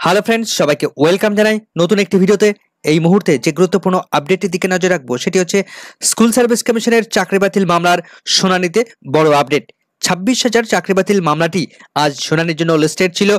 Hello friends, সবাইকে welcome জানাই নতুন একটি ভিডিওতে। এই মুহূর্তে যে গুরুত্বপূর্ণ আপডেটের দিকে নজর রাখবো সেটি হচ্ছে স্কুল সার্ভিস কমিশনের চাকরি বাতিল মামলার শুনানিতে বড় আপডেট। 26,000 চাকরি বাতিল মামলাটি আজ শুনানির জন্য লিস্টেড ছিল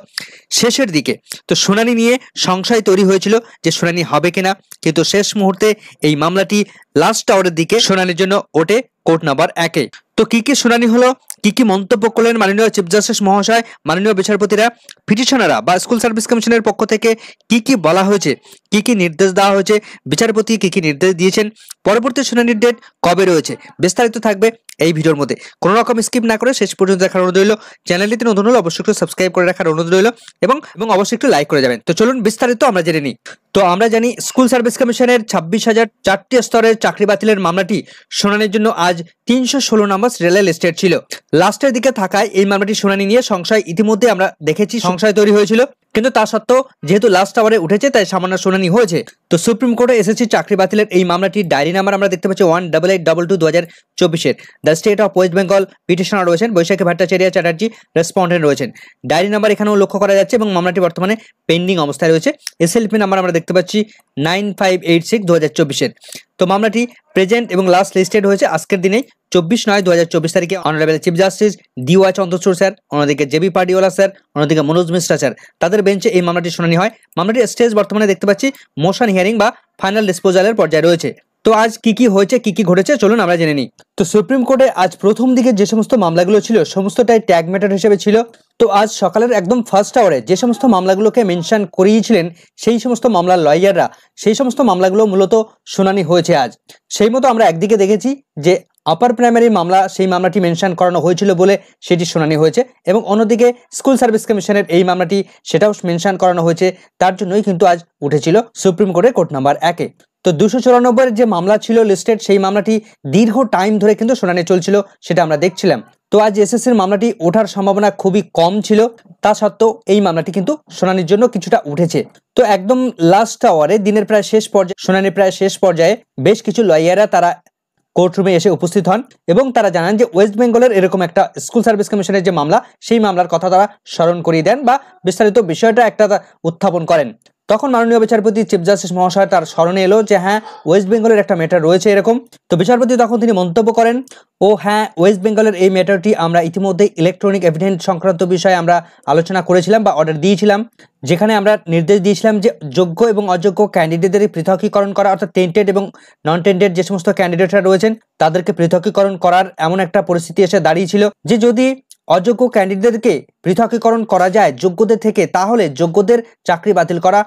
শেষের দিকে। তো শুনানি নিয়ে সংশয় তৈরি হয়েছিল যে শুনানি হবে কিনা, কিন্তু শেষ মুহূর্তে এই মামলাটি লাস্ট আওয়ারের দিকে শুনানির জন্য ওঠে কোর্ট নাম্বার 1-এ। তো কি শুনানি হলো, কি মন্তব্য করলেন মাননীয় চিফ জাস্টিস মহাশয়, মাননীয় বিচারপতিরা, পিটিশনাররা বা স্কুল সার্ভিস কমিশনের পক্ষ থেকে কি বলা হয়েছে, কি নির্দেশ দেওয়া হয়েছে, বিচারপতি কি নির্দেশ দিয়েছেন, পরবর্তী শুনানির ডেট কবে রয়েছে, বিস্তারিত থাকবে এই ভিডিওর মধ্যে। কোনো রকম স্কিপ না করে শেষ পর্যন্ত দেখার অনুরোধ রইল। চ্যানেলটিতে নতুন হলে অবশ্যই একটু সাবস্ক্রাইব করে রাখার অনুরোধ রইল এবং অবশ্যই একটু লাইক করে যাবেন। তো চলুন বিস্তারিত আমরা জেনে নিই। তো আমরা জানি স্কুল সার্ভিস কমিশনের 26,004টি স্তরের চাকরি বাতিলের মামলাটি শুনানির জন্য আজ 316 নম্বর সিরিয়ালে লিস্টেড ছিল। লাস্টের দিকে থাকায় এই মামলাটি শুনানি নিয়ে সংশয় ইতিমধ্যে আমরা দেখেছি, সংশয় তৈরি হয়েছিল, কিন্তু তা সত্ত্বেও যেহেতু লাস্ট আওয়ারে উঠেছে তাই সামান্য শুনানি হয়েছে। তো সুপ্রিম কোর্টে এসএসসি চাকরি বাতিলের এই মামলাটির ডায়েরি নাম্বার আমরা দেখতে পাচ্ছি 18822/2024-এর। The state of West Bengal petitioner রয়েছেন বৈশাখী ভট্টাচার্য চ্যাটার্জি, রেসপন্ডেন্ট রয়েছেন। ডায়েরি নাম্বার এখানেও লক্ষ্য করা যাচ্ছে এবং মামলাটি বর্তমানে পেন্ডিং অবস্থায় রয়েছে। এসএলপি নাম্বার আমরা দেখতে পাচ্ছি 9586/2024-এর। তো মামলাটি প্রেজেন্ট এবং লাস্ট লিস্টেড হয়েছে আজকের দিনেই 24/9/2024 তারিখে honourable chief justice DY Chandrachud sir, অন্যদিকে JB পার্ডিওয়ালা স্যার, অন্যদিকে মনোজ মিশ্রা স্যার, তাদের বেঞ্চে এই মামলাটি শুনানি হয়। মামলাটির স্টেজ বর্তমানে দেখতে পাচ্ছি মোশন হিয়ারিং বা ফাইনাল ডিসপোজালের পর্যায়ে রয়েছে। তো আজ কি হয়েছে, কি ঘটেছে চলুন আমরা জেনে নিই। তো সুপ্রিম কোর্টে আজ প্রথম দিকে যে সমস্ত মামলাগুলো ছিল সমস্তটাই ট্যাগ ম্যাটার হিসেবে ছিল। তো আজ সকালের একদম ফার্স্ট আওয়ারে যে সমস্ত মামলাগুলোকে মেনশন করিয়েছিলেন সেই সমস্ত মামলার লয়াররা, সেই সমস্ত মামলাগুলো মূলত শুনানি হয়েছে আজ। সেই মতো আমরা একদিকে দেখেছি যে আপার প্রাইমারি মামলা, সেই মামলাটি মেনশন করানো হয়েছিল বলে সেটি শুনানি হয়েছে, এবং অন্যদিকে স্কুল সার্ভিস কমিশনের এই মামলাটি সেটাও মেনশন করানো হয়েছে। তার জন্যই কিন্তু আজ উঠেছিল সুপ্রিম কোর্টে কোর্ট নাম্বার 1-এ। তো 294 যে মামলা ছিল লিস্টেড, সেই মামলাটি দীর্ঘ টাইম ধরে কিন্তু শুনানি চলছিল, সেটা আমরা দেখছিলাম। তো আজ এসএসসির মামলাটি ওঠার সম্ভাবনা খুবই কম ছিল, তা সত্ত্বেও এই মামলাটি কিন্তু শুনানির জন্য কিছুটা উঠেছে। তো একদম লাস্ট আওয়ারে দিনের প্রায় শেষ পর্যায়ে, শুনানির প্রায় শেষ পর্যায়ে বেশ কিছু লয়াররা তারা কোর্টরুমে এসে উপস্থিত হন এবং তারা জানান যে ওয়েস্ট বেঙ্গলের এরকম একটা স্কুল সার্ভিস কমিশনের যে মামলা, সেই মামলার কথা তারা স্মরণ করিয়ে দেন বা বিস্তারিত বিষয়টা একটা উত্থাপন করেন। তখন মাননীয় বিচারপতি চিফ জাস্টিস মহাশয় তার স্মরণে এলো যে হ্যাঁ, ওয়েস্ট বেঙ্গলের একটা ম্যাটার রয়েছে এরকম। তো বিচারপতি তখন তিনি মন্তব্য করেন, ও হ্যাঁ, ওয়েস্ট বেঙ্গলের এই ম্যাটারটি আমরা ইতিমধ্যে ইলেকট্রনিক এভিডেন্স সংক্রান্ত বিষয়ে আমরা আলোচনা করেছিলাম বা অর্ডার দিয়েছিলাম, যেখানে আমরা নির্দেশ দিয়েছিলাম যে যোগ্য এবং অযোগ্য ক্যান্ডিডেটদের পৃথকীকরণ করা, অর্থাৎ টেন্টেড এবং নন টেন্টেড যে সমস্ত ক্যান্ডিডেটরা রয়েছেন তাদেরকে পৃথকীকরণ করার এমন একটা পরিস্থিতি এসে দাঁড়িয়েছিল যে যদি অযোগ্য ক্যান্ডিডেটদেরকে পৃথকীকরণ করা যায় যোগ্যদের থেকে, তাহলে যোগ্যদের চাকরি বাতিল করা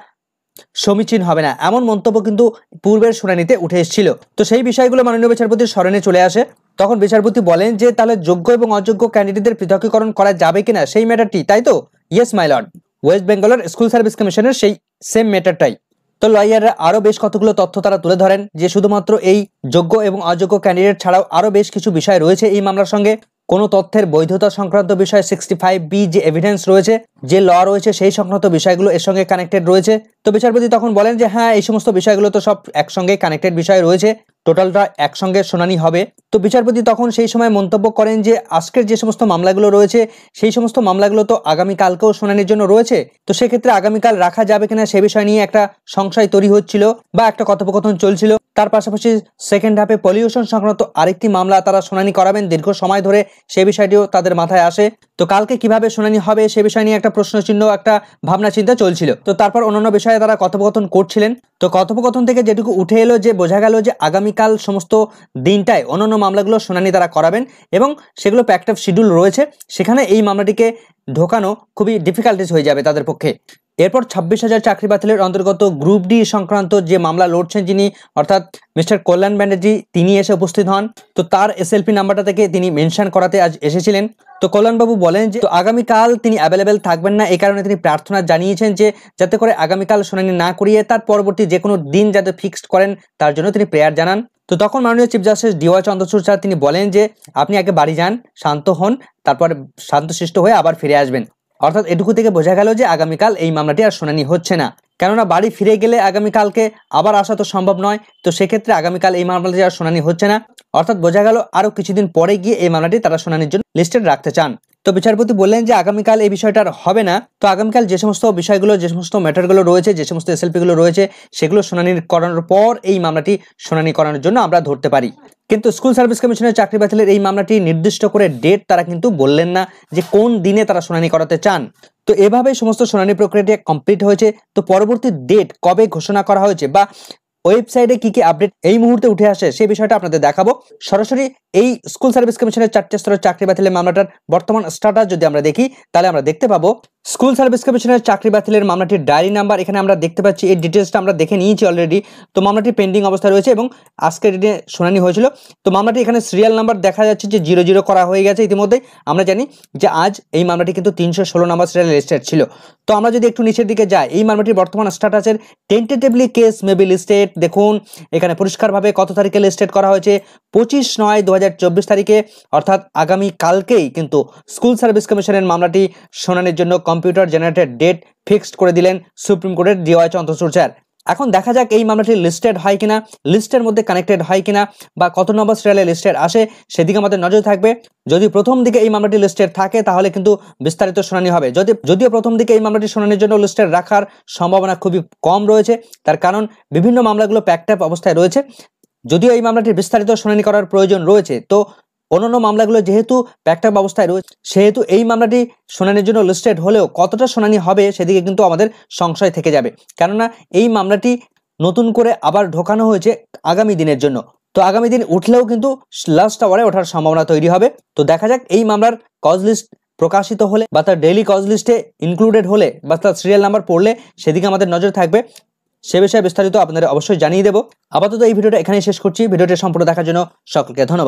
সমীচীন হবে না, এমন মন্তব্য কিন্তু পূর্বের শুনানিতে উঠে এসেছিল। তো সেই বিষয়গুলো মাননীয় বিচারপতির স্মরণে চলে আসে। তখন বিচারপতি বলেন যে তাহলে যোগ্য এবং অযোগ্য ক্যান্ডিডেটদের পৃথকীকরণ করা যাবে কিনা সেই ম্যাটারটি, তাই তো? ইয়েস মাই লর্ড, ওয়েস্ট বেঙ্গলের স্কুল সার্ভিস কমিশনের সেই সেম ম্যাটারটাই। তো লয়াররা আরো বেশ কতগুলো তথ্য তারা তুলে ধরেন যে শুধুমাত্র এই যোগ্য এবং অযোগ্য ক্যান্ডিডেট ছাড়াও আরো বেশ কিছু বিষয় রয়েছে এই মামলার সঙ্গে। কোনো তথ্যের বৈধতা সংক্রান্ত বিষয় 65B যে এভিডেন্স রয়েছে, যে ল রয়েছে, সেই সংক্রান্ত বিষয়গুলো এর সঙ্গে কানেক্টেড রয়েছে। তো বিচারপতি তখন বলেন যে হ্যাঁ, এই সমস্ত বিষয়গুলো তো সব একসঙ্গে কানেক্টেড বিষয় রয়েছে, টোটালটা একসঙ্গে শুনানি হবে। তো বিচারপতি তখন সেই সময় মন্তব্য করেন যে আজকের যে সমস্ত মামলাগুলো রয়েছে সেই সমস্ত মামলাগুলো তো আগামীকালকেও শুনানির জন্য রয়েছে। তো সেক্ষেত্রে আগামীকাল রাখা যাবে কিনা সে বিষয় নিয়ে একটা সংশয় তৈরি হচ্ছিল বা একটা কথোপকথন চলছিল। তার পাশাপাশি সেকেন্ড হাফে পলিউশন সংক্রান্ত আরেকটি মামলা তারা শুনানি করাবেন দীর্ঘ সময় ধরে, সে বিষয়টিও তাদের মাথায় আসে। তো কালকে কিভাবে শুনানি হবে সে বিষয় নিয়ে একটা প্রশ্নচিহ্ন, একটা ভাবনা চিন্তা চলছিল। তো তারপর অন্যান্য বিষয়ে তারা কথোপকথন করছিলেন। তো কথোপকথন থেকে যেটুকু উঠে এলো যে বোঝা গেল যে আগামীকাল সমস্ত দিনটায় অন্যান্য মামলাগুলো শুনানি তারা করাবেন এবং সেগুলো প্যাক্ট অফ শিডিউল রয়েছে, সেখানে এই মামলাটিকে ঢোকানো খুবই ডিফিকাল্টিস হয়ে যাবে তাদের পক্ষে। এরপর 26,000 চাকরি বাতিলের অন্তর্গত গ্রুপ ডি সংক্রান্ত যে মামলা লড়ছেন যিনি, অর্থাৎ মিস্টার কল্যাণ ব্যানার্জি, তিনি এসে উপস্থিত হন। তো তার এসএলপি নাম্বারটা থেকে তিনি মেনশন করাতে আজ এসেছিলেন। তো কল্যাণবাবু বলেন যে আগামীকাল তিনি অ্যাভেলেবেল থাকবেন না, এই কারণে তিনি প্রার্থনা জানিয়েছেন যে যাতে করে আগামীকাল শুনানি না করিয়ে তার পরবর্তী যে কোনো দিন যাতে ফিক্সড করেন, তার জন্য তিনি প্রেয়ার জানান। তো তখন মাননীয় chief justice DY Chandrachud sir তিনি বলেন যে আপনি আগে বাড়ি যান, শান্ত হন, তারপর শান্তশিষ্ট হয়ে আবার ফিরে আসবেন। অর্থাৎ এটুকু থেকে বোঝা গেল যে আগামীকাল এই মামলাটি আর শুনানি হচ্ছে না, কেননা বাড়ি ফিরে গেলে আগামীকালকে আবার আসা তো সম্ভব নয়। তো সেক্ষেত্রে আগামীকাল এই মামলাটি আর শুনানি হচ্ছে না, অর্থাৎ বোঝা গেল আরো কিছুদিন পরে গিয়ে এই মামলাটি তারা শুনানির জন্য লিস্টেড রাখতে চান। তো বিচারপতি বললেন যে আগামীকাল এই বিষয়টা আর হবে না। তো আগামীকাল যে সমস্ত বিষয়গুলো, যে সমস্ত ম্যাটারগুলো রয়েছে, যে সমস্ত এসএলপিগুলো রয়েছে, সেগুলো শুনানি করানোর পর এই মামলাটি শুনানি করানোর জন্য আমরা ধরতে পারি। কিন্তু স্কুল সার্ভিস কমিশনের চাকরি বাতিলের এই মামলাটি নির্দিষ্ট করে ডেট তারা কিন্তু বললেন না যে কোন দিনে তারা শুনানি করাতে চান। তো এভাবেই সমস্ত শুনানি প্রক্রিয়াটি কমপ্লিট হয়েছে। তো পরবর্তী ডেট কবে ঘোষণা করা হয়েছে বা ওয়েবসাইটে কি কি আপডেট এই মুহূর্তে উঠে আসে সেই বিষয়টা আপনাদের দেখাবো। সরাসরি এই স্কুল সার্ভিস কমিশনের 4টে স্তরের চাকরি বাতিলের মামলাটার বর্তমান স্ট্যাটাস যদি আমরা দেখি, তাহলে আমরা দেখতে পাবো স্কুল সার্ভিস কমিশনের চাকরি বাতিলের মামলাটির ডায়েরি নাম্বার এখানে আমরা দেখতে পাচ্ছি। এই ডিটেলসটা আমরা দেখে নিয়েছি অলরেডি। তো মামলাটি পেন্ডিং অবস্থায় রয়েছে এবং আজকের দিনে শুনানি হয়েছিল। তো মামলাটি এখানে সিরিয়াল নাম্বার দেখা যাচ্ছে যে 00 করা হয়ে গেছে ইতিমধ্যেই। আমরা জানি যে আজ এই মামলাটি কিন্তু 316 নম্বর সিরিয়াল লিস্টেড ছিল। তো আমরা যদি একটু নিচের দিকে যাই, এই মামলাটির বর্তমান স্ট্যাটাসের tentatively case may be listed, দেখুন এখানে পরিষ্কারভাবে কত তারিখে লিস্টেড করা হয়েছে, 25/9/2024 তারিখে, অর্থাৎ আগামী কালকেই কিন্তু স্কুল সার্ভিস কমিশনের মামলাটি শুনানির জন্য কম্পিউটার জেনারেটেড ডেট ফিক্সড করে দিলেন সুপ্রিম কোর্টের ডিওয়াই চন্দ্রচূড় স্যার। এখন দেখা যাক এই মামলাটি লিস্টেড হয় কিনা, লিস্টের মধ্যে কানেক্টেড হয় কিনা, বা কত নম্বর সিরিয়ালে লিস্টেড আসে সেদিকে আমাদের নজর থাকবে। যদি প্রথম দিকে এই মামলাটি লিস্টেড থাকে তাহলে কিন্তু বিস্তারিত শুনানি হবে। যদিও প্রথম দিকে এই মামলাটি শুনানির জন্য লিস্টেড রাখার সম্ভাবনা খুবই কম রয়েছে, তার কারণ বিভিন্ন মামলাগুলো প্যাকড আপ অবস্থায় রয়েছে। যদিও এই মামলাটির বিস্তারিত শুনানি করার প্রয়োজন রয়েছে, তো অন্যান্য মামলাগুলো যেহেতু প্যাকড আপ অবস্থায় রয়েছে, সেহেতু এই মামলাটি শুনানির জন্য লিস্টেড হলেও কতটা শুনানি হবে সেদিকে কিন্তু আমাদের সংশয় থেকে যাবে। কেননা এই মামলাটি নতুন করে আবার ঢোকানো হয়েছে আগামী দিনের জন্য। তো আগামী দিন উঠলেও কিন্তু লাস্ট আওয়ারে ওঠার সম্ভাবনা তৈরি হবে। তো দেখা যাক এই মামলার কজ লিস্ট প্রকাশিত হলে বা তার ডেইলি কজ লিস্টে ইনক্লুডেড হলে বা তার সিরিয়াল নাম্বার পড়লে সেদিকে আমাদের নজর থাকবে। সে বিষয়ে বিস্তারিত আপনাদের অবশ্যই জানিয়ে দেবো। আপাতত এই ভিডিওটা এখানেই শেষ করছি। ভিডিওটি সম্পূর্ণ দেখার জন্য সকলকে ধন্যবাদ।